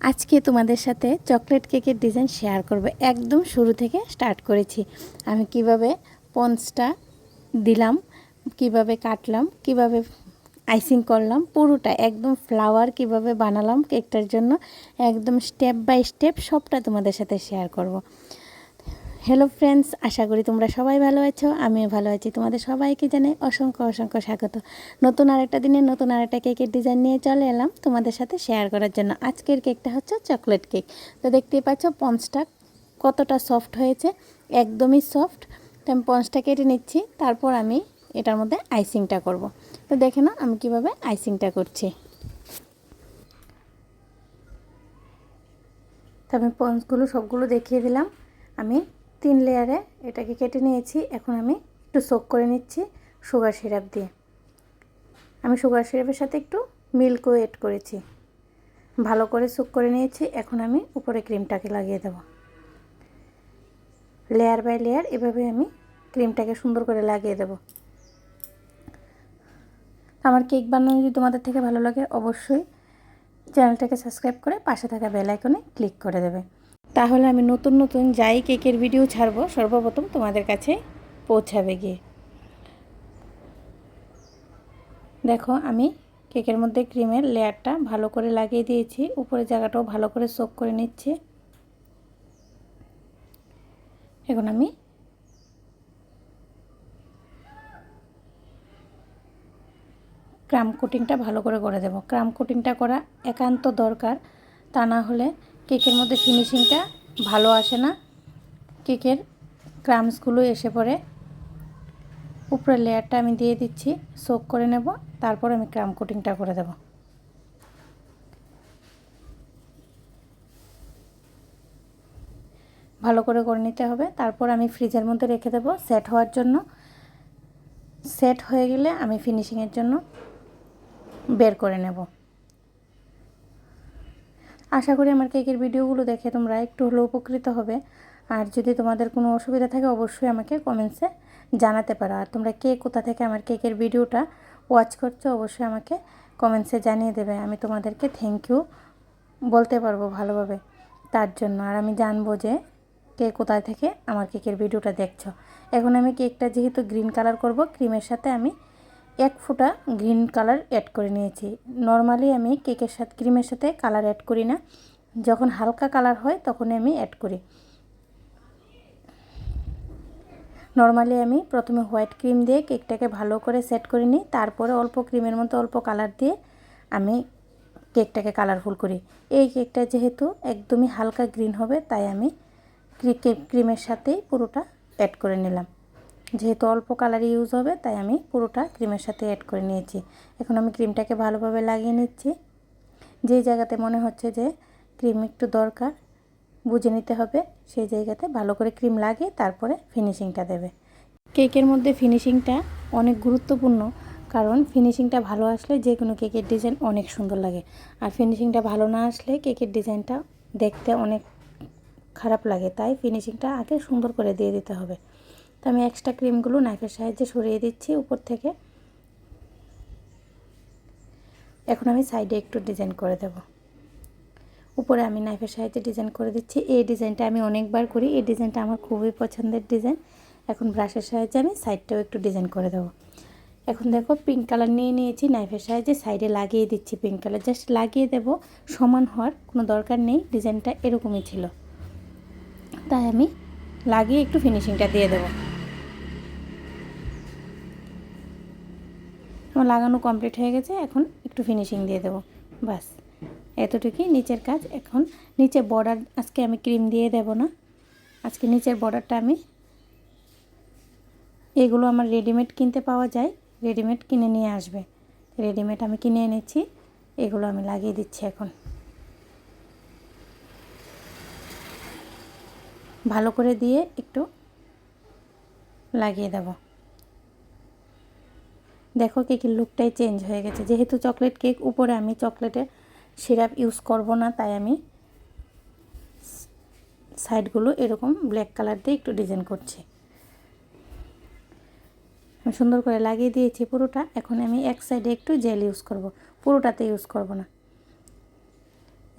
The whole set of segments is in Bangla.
আজকে তোমাদের সাথে চকলেট কেকের ডিজাইন শেয়ার করব। একদম শুরু থেকে স্টার্ট করেছি। আমি কিভাবে পঞ্চটা দিলাম, কিভাবে কাটলাম, কিভাবে আইসিং করলাম, পুরোটা একদম ফ্লাওয়ার কিভাবে বানালাম কেকটার জন্য, একদম স্টেপ বাই স্টেপ সবটা তোমাদের সাথে শেয়ার করব। হ্যালো ফ্রেন্ডস, আশা করি তোমরা সবাই ভালো আছো, আমিও ভালো আছি। তোমাদের সবাইকে জানাই অসংখ্য অসংখ্য স্বাগত। নতুন আরেকটা দিনে নতুন আরেকটা কেকের ডিজাইন নিয়ে চলে এলাম তোমাদের সাথে শেয়ার করার জন্য। আজকের কেকটা হচ্ছে চকলেট কেক। তো দেখতেই পাচ্ছ পঞ্চটা কতটা সফট হয়েছে, একদমই সফট। তো আমি পঞ্চটা কেটে নিচ্ছি, তারপর আমি এটার মধ্যে আইসিংটা করব। তো দেখে নাও আমি কিভাবে আইসিংটা করছি। তো আমি পঞ্চগুলো সবগুলো দেখিয়ে দিলাম। আমি 3 লেয়ারে এটাকে কেটে নিয়েছি। এখন আমি একটু সোক করে নিচ্ছি সুগার সিরাপ দিয়ে। আমি সুগার সিরাপের সাথে একটু মিল্কও এড করেছি। ভালো করে সোক করে নিয়েছি। এখন আমি উপরে ক্রিমটাকে লাগিয়ে দেব। লেয়ার বাই লেয়ার এভাবে আমি ক্রিমটাকে সুন্দর করে লাগিয়ে দেব। আমার কেক বানানো যদি তোমাদের থেকে ভালো লাগে, অবশ্যই চ্যানেলটাকে সাবস্ক্রাইব করে পাশে থাকা বেল আইকনে ক্লিক করে দেবে। তাহলে আমি নতুন নতুন যাই কেকের ভিডিও ছাড়বো সর্বপ্রথম তোমাদের কাছে পৌঁছাবে গিয়ে। দেখো আমি কেকের মধ্যে ক্রিমের লেয়ারটা ভালো করে লাগিয়ে দিয়েছি। উপরের জায়গাটাও ভালো করে সোক করে নিচ্ছি। এখন আমি ক্রাম কোটিংটা ভালো করে দেব। ক্রাম কোটিংটা করা একান্ত দরকার, তা না হলে কেকের মধ্যে ফিনিশিংটা ভালো আসে না। কেকের ক্রামসগুলো এসে পড়ে। উপরের লেয়ারটা আমি দিয়ে দিচ্ছি, সোক করে নেব, তারপর আমি ক্রাম কোটিংটা করে দেব। ভালো করে নিতে হবে। তারপর আমি ফ্রিজের মধ্যে রেখে দেব সেট হওয়ার জন্য। সেট হয়ে গেলে আমি ফিনিশিংয়ের জন্য বের করে নেব। আশা করি আমার কেকের ভিডিওগুলো দেখে তোমরা একটু হলেও উপকৃত হবে। আর যদি তোমাদের কোনো অসুবিধা থাকে অবশ্যই আমাকে কমেন্টসে জানাতে পারো। আর তোমরা কে কোথা থেকে আমার কেকের ভিডিওটা ওয়াচ করছো অবশ্যই আমাকে কমেন্টসে জানিয়ে দেবে। আমি তোমাদেরকে থ্যাংক ইউ বলতে পারবো ভালোভাবে তার জন্য। আর আমি জানবো যে কে কোথায় থেকে আমার কেকের ভিডিওটা দেখছো। এখন আমি কেকটা যেহেতু গ্রিন কালার করব, ক্রিমের সাথে আমি 1 ফোঁটা গ্রিন কালার অ্যাড করে নিয়েছি। নর্মালি আমি কেকের সাথে ক্রিমের সাথে কালার অ্যাড করি না, যখন হালকা কালার হয় তখনই আমি অ্যাড করি। নর্মালি আমি প্রথমে হোয়াইট ক্রিম দিয়ে কেকটাকে ভালো করে সেট করে নিই, তারপরে অল্প ক্রিমের মধ্যে অল্প কালার দিয়ে আমি কেকটাকে কালারফুল করি। এই কেকটা যেহেতু একদমই হালকা গ্রিন হবে, তাই আমি ক্রিমের সাথেই পুরোটা অ্যাড করে নিলাম। যেহেতু অল্প কালার ইউজ হবে, তাই আমি পুরোটা ক্রিমের সাথে অ্যাড করে নিয়েছি। এখন আমি ক্রিমটাকে ভালোভাবে লাগিয়ে নিচ্ছি। যেই জায়গাতে মনে হচ্ছে যে ক্রিম একটু দরকার, বুঝে নিতে হবে, সেই জায়গাতে ভালো করে ক্রিম লাগিয়ে তারপরে ফিনিশিংটা দেবে। কেকের মধ্যে ফিনিশিংটা অনেক গুরুত্বপূর্ণ, কারণ ফিনিশিংটা ভালো আসলে যে কোনো কেকের ডিজাইন অনেক সুন্দর লাগে। আর ফিনিশিংটা ভালো না আসলে কেকের ডিজাইনটা দেখতে অনেক খারাপ লাগে। তাই ফিনিশিংটা আগে সুন্দর করে দিয়ে দিতে হবে। তো আমি এক্সট্রা ক্রিমগুলো নাইফের সাহায্যে সরিয়ে দিচ্ছি উপর থেকে। এখন আমি সাইডে একটু ডিজাইন করে দেব। উপরে আমি নাইফের সাহায্যে ডিজাইন করে দিচ্ছি। এই ডিজাইনটা আমি অনেকবার করি, এই ডিজাইনটা আমার খুবই পছন্দের ডিজাইন। এখন ব্রাশের সাহায্যে আমি সাইডটাও একটু ডিজাইন করে দেবো। এখন দেখো পিঙ্ক কালার নিয়ে নিয়েছি, নাইফের সাহায্যে সাইডে লাগিয়ে দিচ্ছি পিঙ্ক কালার। জাস্ট লাগিয়ে দেব, সমান হওয়ার কোনো দরকার নেই। ডিজাইনটা এরকমই ছিল, তাই আমি লাগিয়ে একটু ফিনিশিংটা দিয়ে দেবো। আমার লাগানো কমপ্লিট হয়ে গেছে, এখন একটু ফিনিশিং দিয়ে দেবো, বাস এতটুকুই নিচের কাজ। এখন নিচে বর্ডার আজকে আমি ক্রিম দিয়ে দেব না, আজকে নিচের বর্ডারটা আমি, এগুলো আমার রেডিমেড কিনতে পাওয়া যায়, রেডিমেড কিনে নিয়ে আসবে। রেডিমেড আমি কিনে এনেছি, এগুলো আমি লাগিয়ে দিচ্ছি। এখন ভালো করে দিয়ে একটু লাগিয়ে দেব। দেখো কেকের লুকটাই চেঞ্জ হয়ে গেছে। যেহেতু চকলেট কেক, উপরে আমি চকলেটের সিরাপ ইউজ করব না, তাই আমি সাইডগুলো এরকম ব্ল্যাক কালার দিয়ে একটু ডিজাইন করছি। আমি সুন্দর করে লাগিয়ে দিয়েছি পুরোটা। এখন আমি এক সাইডে একটু জেল ইউজ করব, পুরোটাতে ইউজ করব না।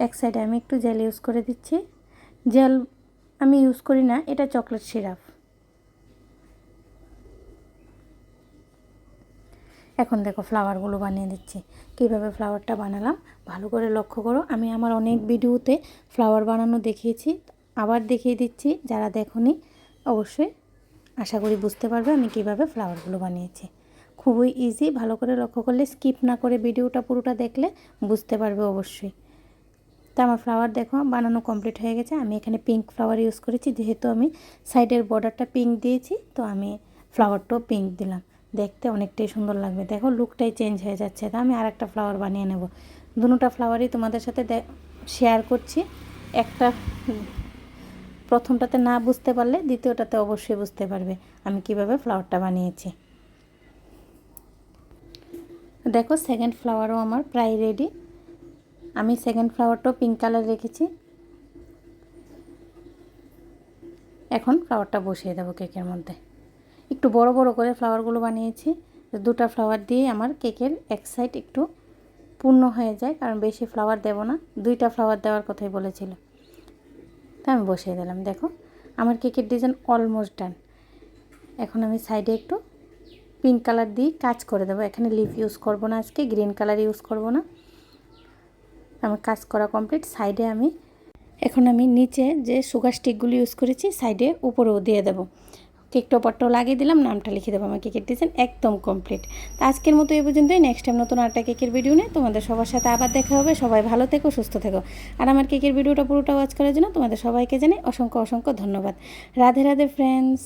এক সাইডে আমি একটু জেল ইউজ করে দিচ্ছি। জেল আমি ইউজ করি না, এটা চকলেট সিরাপ। এখন দেখো ফ্লাওয়ারগুলো বানিয়ে দিচ্ছি। কীভাবে ফ্লাওয়ারটা বানালাম ভালো করে লক্ষ্য করো। আমি আমার অনেক ভিডিওতে ফ্লাওয়ার বানানো দেখিয়েছি, আবার দেখিয়ে দিচ্ছি। যারা দেখোনি অবশ্যই আশা করি বুঝতে পারবে আমি কিভাবে ফ্লাওয়ারগুলো বানিয়েছি। খুবই ইজি, ভালো করে লক্ষ্য করলে, স্কিপ না করে ভিডিওটা পুরোটা দেখলে বুঝতে পারবে অবশ্যই। তো আমার ফ্লাওয়ার দেখো বানানো কমপ্লিট হয়ে গেছে। আমি এখানে পিঙ্ক ফ্লাওয়ার ইউজ করেছি, যেহেতু আমি সাইডের বর্ডারটা পিঙ্ক দিয়েছি, তো আমি ফ্লাওয়ারটাও পিঙ্ক দিলাম। দেখতে অনেকটাই সুন্দর লাগবে। দেখো লুকটাই চেঞ্জ হয়ে যাচ্ছে। তা আমি আরেকটা ফ্লাওয়ার বানিয়ে নেব। দুটোটা ফ্লাওয়ারই তোমাদের সাথে শেয়ার করছি। একটা প্রথমটাতে না বুঝতে পারলে দ্বিতীয়টাতে অবশ্যই বুঝতে পারবে আমি কিভাবে ফ্লাওয়ারটা বানিয়েছি। দেখো সেকেন্ড ফ্লাওয়ারও আমার প্রায় রেডি। আমি সেকেন্ড ফ্লাওয়ারটাও পিঙ্ক কালার রেখেছি। এখন ফ্লাওয়ারটা বসিয়ে দেবো কেকের মধ্যে। একটু বড় বড় করে ফ্লাওয়ারগুলো বানিয়েছি, দুটো ফ্লাওয়ার দিয়ে আমার কেকের এক সাইড একটু পূর্ণ হয়ে যায়, কারণ বেশি ফ্লাওয়ার দেব না, দুইটা ফ্লাওয়ার দেওয়ার কথাই বলেছিল। তা আমি বসিয়ে দিলাম। দেখো আমার কেকের ডিজাইন অলমোস্ট ডান। এখন আমি সাইডে একটু পিঙ্ক কালার দিয়ে কাজ করে দেবো। এখানে লিফ ইউজ করব না, আজকে গ্রিন কালার ইউজ করব না। আমার কাজ করা কমপ্লিট। সাইডে এখন আমি নিচে যে সুগার স্টিকগুলো ইউজ করেছি সাইডে উপরেও দিয়ে দেবো। কেক টপারটাও লাগিয়ে দিলাম, নামটা লিখে দেবো। আমার কেকের ডিজাইন একদম কমপ্লিট। তো আজকের মতো এই পর্যন্তই। নেক্সট টাইম নতুন আরেকটা কেকের ভিডিও নিয়ে তোমাদের সবার সাথে আবার দেখা হবে। সবাই ভালো থেকো, সুস্থ থেকো। আর আমার কেকের ভিডিওটা পুরোটা ওয়াচ করার জন্য তোমাদের সবাইকে জানাই অসংখ্য অসংখ্য ধন্যবাদ। রাধে রাধে ফ্রেন্ডস।